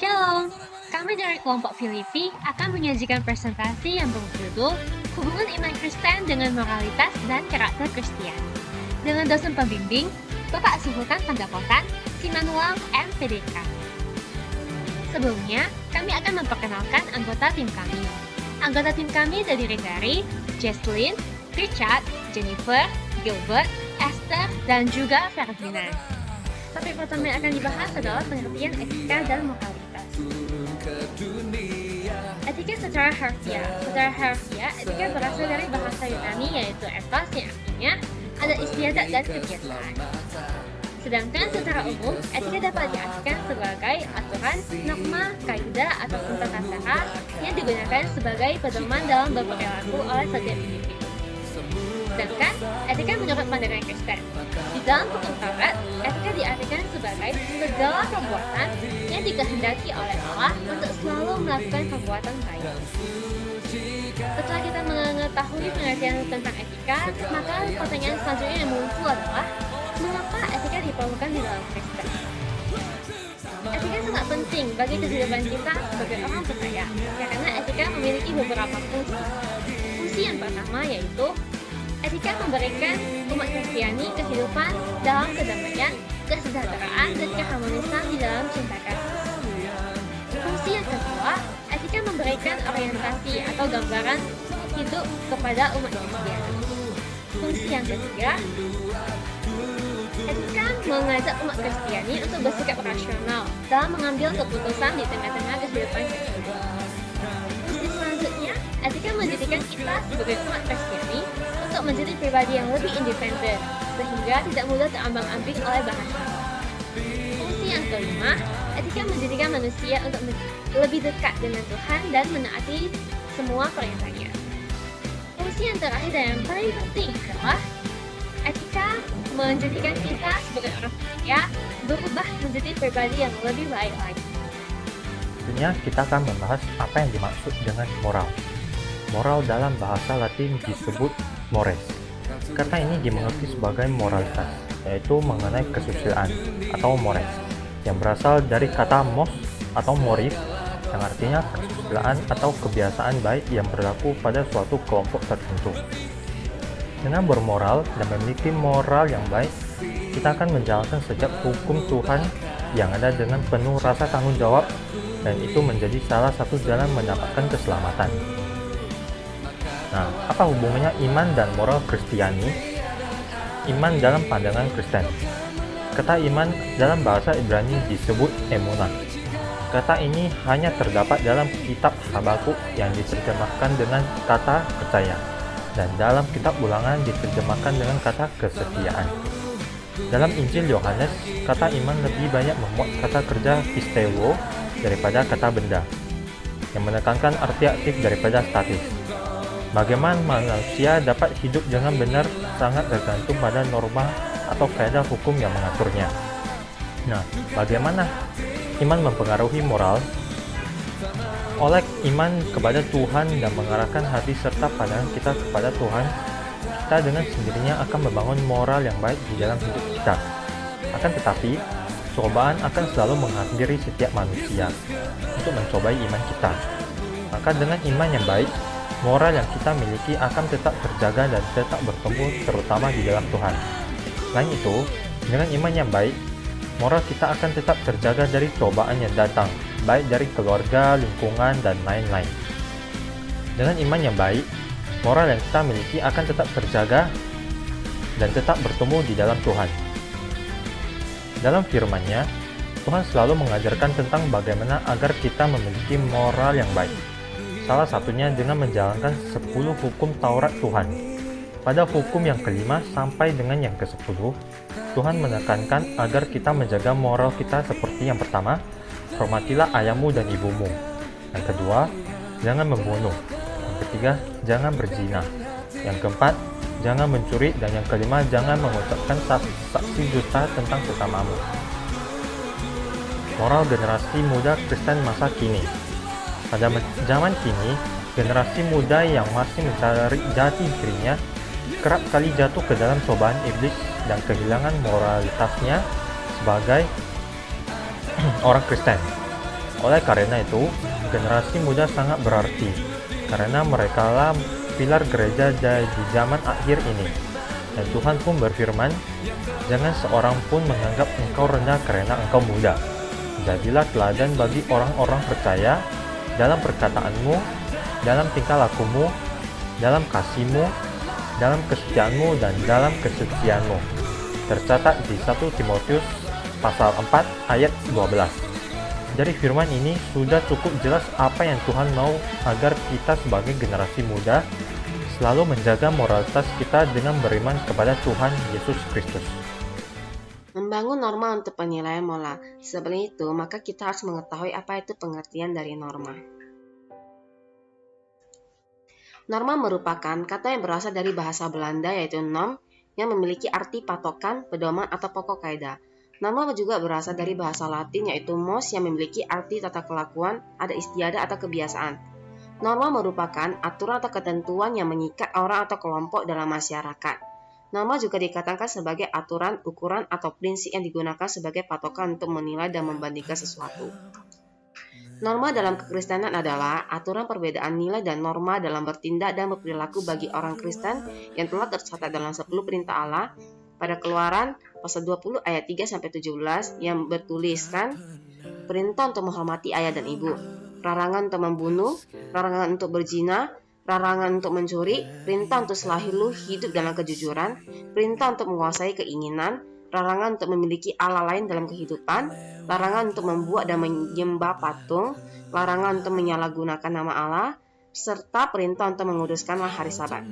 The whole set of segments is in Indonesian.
Shalom, kami dari kelompok Filipi akan menyajikan presentasi yang berjudul Hubungan Iman Kristen dengan Moralitas dan Karakter Kristiani. Dengan dosen pembimbing, Bapak Sultan Pendakotan, Simanuel M. PDK. Sebelumnya, kami akan memperkenalkan anggota tim kami. Anggota tim kami terdiri dari Jesslyn, Richard, Jennifer, Gilbert, Esther, dan juga Ferdinand. Topik pertama yang akan dibahas adalah pengertian etika dan moralitas. Etika secara harfiah. Secara harfiah, etika berasal dari bahasa Yunani yaitu ethos yang artinya ada istiadat dan kebiasaan. Sedangkan secara umum, etika dapat diartikan sebagai aturan, norma, kaidah ataupun tata cara yang digunakan sebagai pedoman dalam berperilaku oleh setiap individu. Sedangkan etika menurut pandangan Kristen. Di dalam hukum Taurat, etika diartikan sebagai segala perbuatan yang dikehendaki oleh Allah untuk selalu melakukan perbuatan baik. Setelah kita mengetahui pengertian tentang etika, maka pertanyaan selanjutnya yang muncul adalah mengapa etika diperlukan di dalam Kristen? Etika sangat penting bagi kehidupan kita sebagai orang percaya, karena etika memiliki beberapa fungsi. Fungsi yang pertama yaitu etika memberikan umat Kristiani kehidupan dalam kedamaian, kesejahteraan, dan keharmonisan di dalam cinta kasih. Fungsi yang kedua, etika memberikan orientasi atau gambaran hidup kepada umat Kristiani. Fungsi yang ketiga, etika mengajak umat Kristiani untuk bersikap rasional dalam mengambil keputusan di tengah-tengah kehidupan Kristiani. Fungsi selanjutnya, etika menjadikan kita sebagai umat Kristiani untuk menjadi pribadi yang lebih independen, sehingga tidak mudah terombang-ambing oleh bahasa. Fungsi yang kelima, etika menjadikan manusia untuk lebih dekat dengan Tuhan dan menaati semua perintahnya. Fungsi yang terakhir dan yang paling penting adalah etika menjadikan kita sebagai orang percaya berubah menjadi pribadi yang lebih baik lagi. Tentunya kita akan membahas apa yang dimaksud dengan moral. Moral dalam bahasa Latin disebut mores. Kata ini dimengerti sebagai moralitas, yaitu mengenai kesusilaan atau mores, yang berasal dari kata mos atau moris, yang artinya kesusilaan atau kebiasaan baik yang berlaku pada suatu kelompok tertentu. Dengan bermoral dan memiliki moral yang baik, kita akan menjalankan setiap hukum Tuhan yang ada dengan penuh rasa tanggung jawab, dan itu menjadi salah satu jalan mendapatkan keselamatan. Nah, apa hubungannya iman dan moral Kristiani? Iman dalam pandangan Kristen. Kata iman dalam bahasa Ibrani disebut emunah. Kata ini hanya terdapat dalam kitab Habakuk yang diterjemahkan dengan kata percaya, dan dalam kitab Ulangan diterjemahkan dengan kata kesetiaan. Dalam Injil Yohanes, kata iman lebih banyak memuat kata kerja pistewo daripada kata benda, yang menekankan arti aktif daripada statis. Bagaimana manusia dapat hidup dengan benar sangat tergantung pada norma atau kaidah hukum yang mengaturnya. Nah, bagaimana iman mempengaruhi moral? Oleh iman kepada Tuhan dan mengarahkan hati serta pandangan kita kepada Tuhan, kita dengan sendirinya akan membangun moral yang baik di dalam hidup kita. Akan tetapi, cobaan akan selalu menghampiri setiap manusia untuk mencobai iman kita. Maka dengan iman yang baik, moral yang kita miliki akan tetap terjaga dan tetap bertumbuh, terutama di dalam Tuhan. Selain itu, dengan iman yang baik, moral kita akan tetap terjaga dari cobaan yang datang, baik dari keluarga, lingkungan, dan lain-lain. Dengan iman yang baik, moral yang kita miliki akan tetap terjaga dan tetap bertumbuh di dalam Tuhan. Dalam firman-Nya, Tuhan selalu mengajarkan tentang bagaimana agar kita memiliki moral yang baik. Salah satunya dengan menjalankan 10 hukum Taurat Tuhan. Pada hukum yang kelima sampai dengan yang ke-10, Tuhan menekankan agar kita menjaga moral kita seperti yang pertama, hormatilah ayahmu dan ibumu. Yang kedua, jangan membunuh. Yang ketiga, jangan berzina. Yang keempat, jangan mencuri. Dan yang kelima, jangan mengucapkan saksi dusta tentang sesamamu. Moral generasi muda Kristen masa kini. Pada zaman kini, generasi muda yang masih mencari jati dirinya kerap kali jatuh ke dalam cobaan iblis dan kehilangan moralitasnya sebagai orang Kristen. Oleh karena itu, generasi muda sangat berarti, karena merekalah pilar gereja di zaman akhir ini. Dan Tuhan pun berfirman, "Jangan seorang pun menganggap engkau rendah karena engkau muda. Jadilah teladan bagi orang-orang percaya dalam perkataanmu, dalam tingkah lakumu, dalam kasihmu, dalam kesetiaanmu, dan dalam kesucianmu." Tercatat di 1 Timotius pasal 4 ayat 12. Dari firman ini sudah cukup jelas apa yang Tuhan mau agar kita sebagai generasi muda selalu menjaga moralitas kita dengan beriman kepada Tuhan Yesus Kristus. Membangun norma untuk penilaian moral. Sebelum itu, maka kita harus mengetahui apa itu pengertian dari norma. Norma merupakan kata yang berasal dari bahasa Belanda yaitu norm yang memiliki arti patokan, pedoman, atau pokok kaidah. Norma juga berasal dari bahasa Latin yaitu mos yang memiliki arti tata kelakuan, ada istiadat atau kebiasaan. Norma merupakan aturan atau ketentuan yang mengikat orang atau kelompok dalam masyarakat. Norma juga dikatakan sebagai aturan, ukuran, atau prinsip yang digunakan sebagai patokan untuk menilai dan membandingkan sesuatu. Norma dalam kekristenan adalah aturan perbedaan nilai dan norma dalam bertindak dan berperilaku bagi orang Kristen yang telah tercatat dalam 10 perintah Allah pada Keluaran pasal 20 ayat 3-17 yang bertuliskan perintah untuk menghormati ayah dan ibu, larangan untuk membunuh, larangan untuk berzina, larangan untuk mencuri, perintah untuk selalu hidup dalam kejujuran, perintah untuk menguasai keinginan, larangan untuk memiliki Allah lain dalam kehidupan, larangan untuk membuat dan menyembah patung, larangan untuk menyalahgunakan nama Allah, serta perintah untuk menguduskanlah hari Sabat.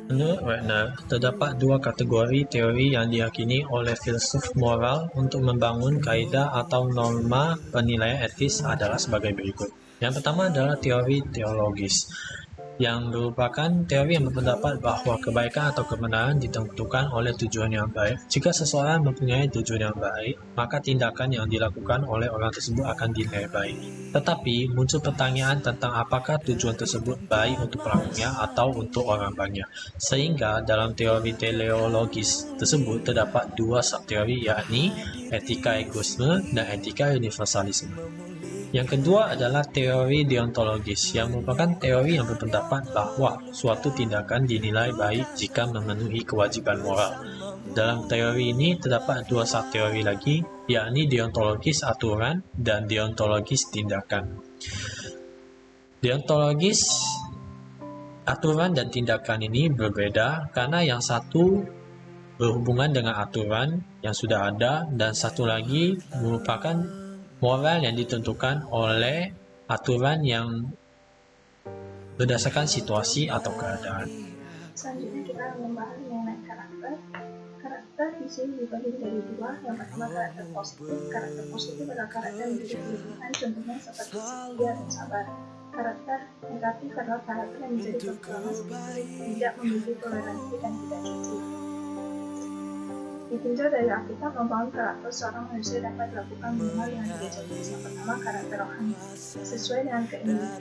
Menurut Wagner, terdapat dua kategori teori yang diyakini oleh filsuf moral untuk membangun kaidah atau norma penilaian etis adalah sebagai berikut. Yang pertama adalah teori teologis, yang merupakan teori yang berpendapat bahawa kebaikan atau kebenaran ditentukan oleh tujuan yang baik. Jika seseorang mempunyai tujuan yang baik, maka tindakan yang dilakukan oleh orang tersebut akan dinilai baik. Tetapi, muncul pertanyaan tentang apakah tujuan tersebut baik untuk pelakunya atau untuk orang banyak. Sehingga dalam teori teleologis tersebut terdapat dua subteori, yakni etika egoisme dan etika universalisme. Yang kedua adalah teori deontologis, yang merupakan teori yang berpendapat bahawa suatu tindakan dinilai baik jika memenuhi kewajiban moral. Dalam teori ini terdapat dua subteori lagi, yakni deontologis aturan dan deontologis tindakan. Deontologis aturan dan tindakan ini berbeda karena yang satu berhubungan dengan aturan yang sudah ada dan satu lagi merupakan moral yang ditentukan oleh aturan yang berdasarkan situasi atau keadaan. Selanjutnya kita membahas mengenai karakter. Karakter di sini dibagi menjadi dua. Yang pertama karakter positif. Karakter positif adalah karakter yang menjadi kelebihan, contohnya seperti setia dan sabar. Karakter negatif adalah karakter yang menjadi kekurangan seperti tidak memiliki toleransi dan tidak jujur. Ditinjau dari Alkitab, membangun karakter seorang manusia dapat dilakukan minimal dengan 3 jenis. Yang pertama, karakter rohani, sesuai dengan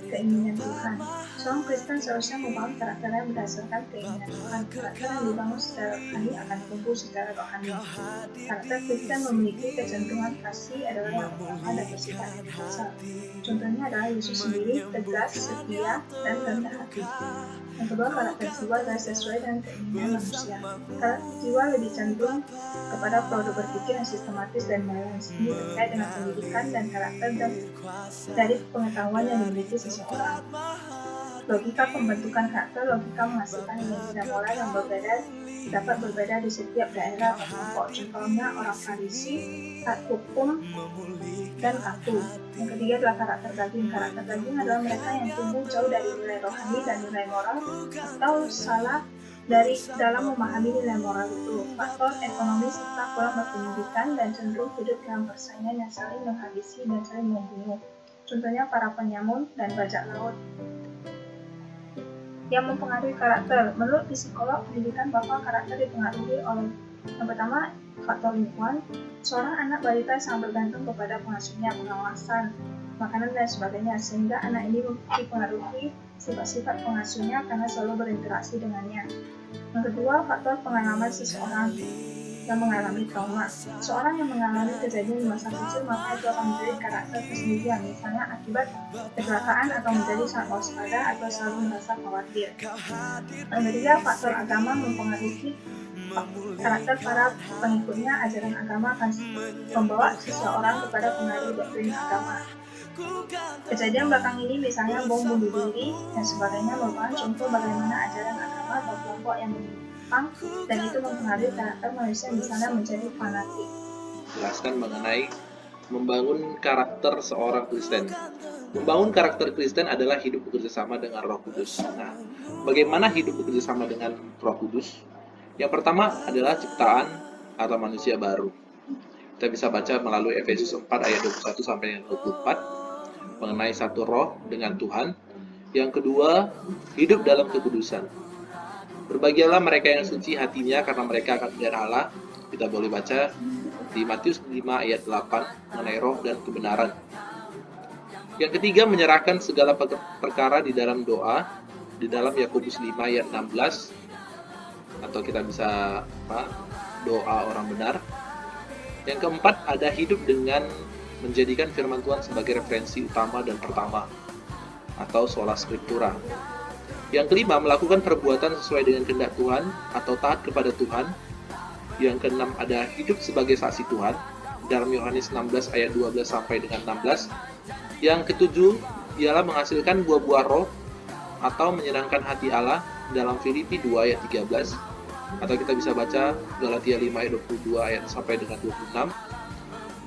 keinginan Tuhan. Seorang Kristen seharusnya membangun karakternya berdasarkan keinginan Tuhan. Karakter yang dibangun secara rohani akan tumbuh secara rohani. Karakter Kristen memiliki kecenderungan kasih adalah yang utama dan bersifat universal. Contohnya adalah Yesus sendiri, tegas, setia, dan rendah hati. Yang kedua, karakter jiwa adalah sesuai dengan keinginan manusia. Karakter jiwa lebih cenderung kepada produk berpikir yang sistematis dan balance. Ini terkait dengan pendidikan dan karakter dan dari pengetahuan yang dimiliki seseorang. Logika pembentukan karakter, logika menghasilkan nilai moral yang berbeda dapat berbeda di setiap daerah atau kelompok. Contohnya orang Farisi, taat hukum, dan kaku. Yang ketiga adalah karakter daging. Karakter daging adalah mereka yang tumbuh jauh dari nilai rohani dan nilai moral atau salah dari dalam memahami nilai moral itu. Faktor ekonomi serta kurang berpendidikan dan cenderung hidup dalam persaingan yang saling menghabisi dan saling membunuh. Contohnya para penyamun dan bajak laut. Yang mempengaruhi karakter. Menurut psikolog pendidikan bahwa karakter dipengaruhi oleh yang pertama, faktor lingkungan. Seorang anak balita sangat bergantung kepada pengasuhnya, pengawasan, makanan dan sebagainya, sehingga anak ini dipengaruhi sifat-sifat pengasuhnya karena selalu berinteraksi dengannya. Yang kedua, faktor pengalaman seseorang. yang mengalami trauma. Seorang yang mengalami kejadian di masa kecil maka itu akan menjadi karakter kesendirian, misalnya akibat kecelakaan atau menjadi sangat waspada atau selalu merasa khawatir. Yang ketiga, faktor agama mempengaruhi karakter para pengikutnya. Ajaran agama akan membawa seseorang kepada pengaruh doktrin agama. Kejadian belakang ini misalnya bom bunuh diri dan sebagainya merupakan contoh bagaimana ajaran agama atau kelompok yang menyimpang dan itu mempengaruhi karakter manusia, misalnya menjadi fanatik. Jelaskan mengenai membangun karakter seorang Kristen. Membangun karakter Kristen adalah hidup bekerjasama dengan Roh Kudus. Nah, bagaimana hidup bekerjasama dengan Roh Kudus? Yang pertama adalah ciptaan atau manusia baru. Kita bisa baca melalui Efesus 4 ayat 21 sampai 24 mengenai satu roh dengan Tuhan. Yang kedua, hidup dalam kekudusan. Berbahagialah mereka yang suci hatinya karena mereka akan melihat Allah. Kita boleh baca di Matius 5 ayat 8 mengenai roh dan kebenaran. Yang ketiga, menyerahkan segala perkara di dalam doa, di dalam Yakobus 5 ayat 16, atau kita bisa doa orang benar. Yang keempat, ada hidup dengan menjadikan firman Tuhan sebagai referensi utama dan pertama, atau sola scriptura. Yang kelima, melakukan perbuatan sesuai dengan kehendak Tuhan atau taat kepada Tuhan. Yang keenam, ada hidup sebagai saksi Tuhan dalam Yohanes 16 ayat 12 sampai dengan 16. Yang ketujuh, ialah menghasilkan buah-buah roh atau menyenangkan hati Allah dalam Filipi 2 ayat 13. Atau kita bisa baca Galatia 5 ayat 22 ayat sampai dengan 26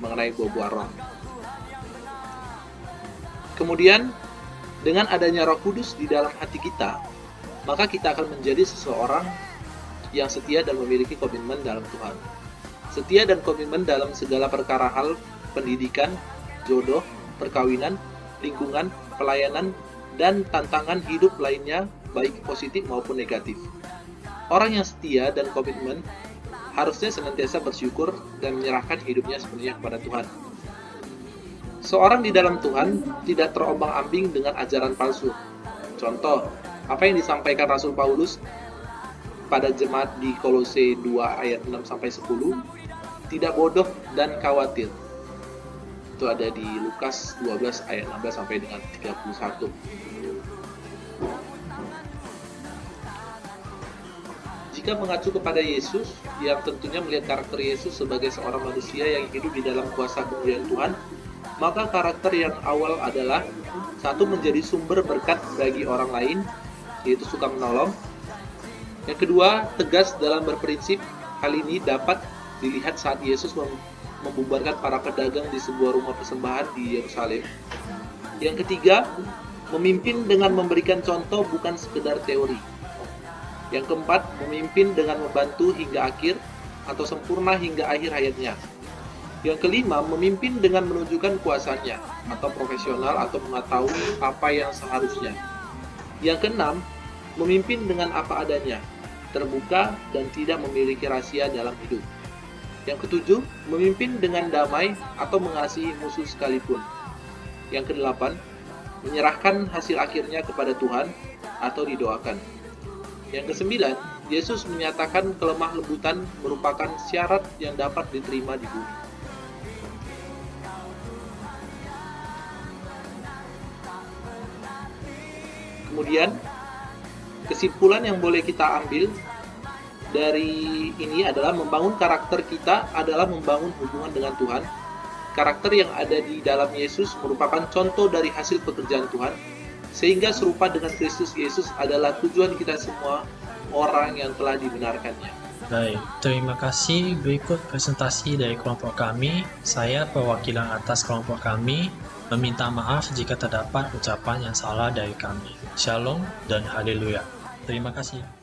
mengenai buah-buah roh. Kemudian, dengan adanya Roh Kudus di dalam hati kita, maka kita akan menjadi seseorang yang setia dan memiliki komitmen dalam Tuhan. Setia dan komitmen dalam segala perkara hal pendidikan, jodoh, perkawinan, lingkungan, pelayanan, dan tantangan hidup lainnya, baik positif maupun negatif. Orang yang setia dan komitmen harusnya senantiasa bersyukur dan menyerahkan hidupnya sepenuhnya kepada Tuhan. Seorang di dalam Tuhan tidak terombang-ambing dengan ajaran palsu. Contoh, apa yang disampaikan Rasul Paulus pada jemaat di Kolose 2 ayat 6-10, tidak bodoh dan khawatir. Itu ada di Lukas 12 ayat 16 sampai dengan 31. Jika mengacu kepada Yesus, yang tentunya melihat karakter Yesus sebagai seorang manusia yang hidup di dalam kuasa kemuliaan Tuhan, maka karakter yang awal adalah satu, menjadi sumber berkat bagi orang lain, yaitu suka menolong. Yang kedua, tegas dalam berprinsip. Hal ini dapat dilihat saat Yesus membubarkan para pedagang di sebuah rumah persembahan di Yerusalem. Yang ketiga, memimpin dengan memberikan contoh, bukan sekedar teori. Yang keempat, memimpin dengan membantu hingga akhir atau sempurna hingga akhir hayatnya. Yang kelima, memimpin dengan menunjukkan kuasanya atau profesional atau mengetahui apa yang seharusnya. Yang keenam, memimpin dengan apa adanya, terbuka dan tidak memiliki rahasia dalam hidup. Yang ketujuh, memimpin dengan damai atau mengasihi musuh sekalipun. Yang kedelapan, menyerahkan hasil akhirnya kepada Tuhan atau didoakan. Yang kesembilan, Yesus menyatakan kelemah lembutan merupakan syarat yang dapat diterima di bumi. Kemudian, kesimpulan yang boleh kita ambil dari ini adalah membangun karakter kita adalah membangun hubungan dengan Tuhan. Karakter yang ada di dalam Yesus merupakan contoh dari hasil pekerjaan Tuhan, sehingga serupa dengan Kristus Yesus adalah tujuan kita semua, orang yang telah dibenarkannya. Baik, terima kasih. Berikut presentasi dari kelompok kami. Saya, perwakilan atas kelompok kami, meminta maaf jika terdapat ucapan yang salah dari kami. Shalom dan haleluya. Terima kasih.